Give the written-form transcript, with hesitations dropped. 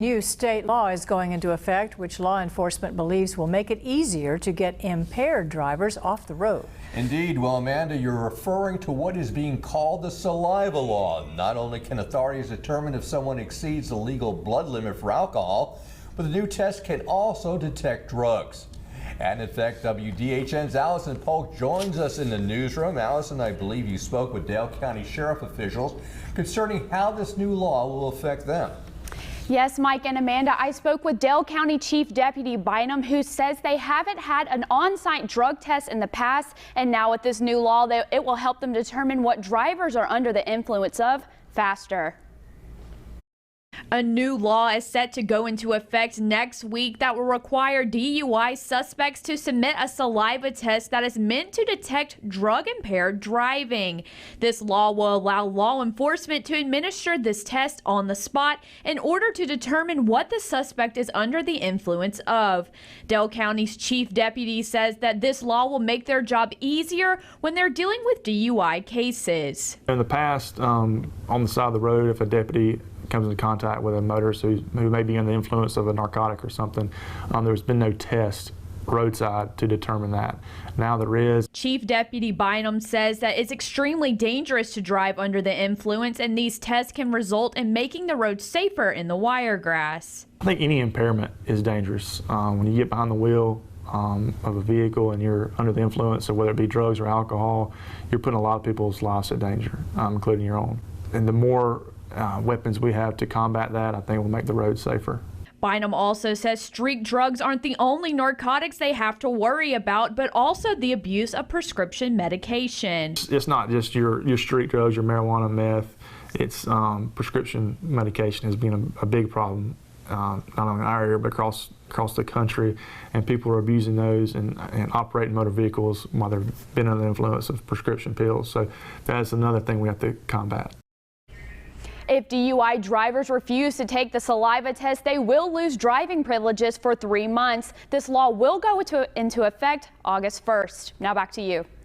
New state law is going into effect, which law enforcement believes will make it easier to get impaired drivers off the road. Indeed. Well, Amanda, you're referring to what is being called the Saliva law. Not only can authorities determine if someone exceeds the legal blood limit for alcohol, but the new test can also detect drugs. And in fact, WDHN's Allison Polk joins us in the newsroom. Allison, I believe you spoke with Dale County Sheriff officials concerning how this new law will affect them. Yes, Mike and Amanda, I spoke with Dale County Chief Deputy Bynum, who says they haven't had an on-site drug test in the past, and now with this new law, it will help them determine what drivers are under the influence of faster. A new law is set to go into effect next week that will require DUI suspects to submit a saliva test that is meant to detect drug-impaired driving. This law will allow law enforcement to administer this test on the spot in order to determine what the suspect is under the influence of. Dale County's chief deputy says that this law will make their job easier when they're dealing with DUI cases. In the past, on the side of the road, if a deputy comes into contact with a motorist who may be under the influence of a narcotic or something, there's been no test roadside to determine that. Now there is. Chief Deputy Bynum says that it's extremely dangerous to drive under the influence, and these tests can result in making the road safer in the wiregrass. I think any impairment is dangerous. When you get behind the wheel of a vehicle and you're under the influence of whether it be drugs or alcohol, you're putting a lot of people's lives at danger, including your own. And the more weapons we have to combat that, I think will make the road safer. Bynum also says street drugs aren't the only narcotics they have to worry about, but also the abuse of prescription medication. It's not just your street drugs, your marijuana, meth. It's prescription medication has been a big problem, not only in our area, but across the country. And people are abusing those and operating motor vehicles while they've been under the influence of prescription pills. So that's another thing we have to combat. If DUI drivers refuse to take the saliva test, they will lose driving privileges for 3 months. This law will go into effect August 1st. Now back to you.